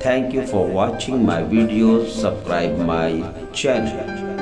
Thank you for watching my videos. Subscribe my channel.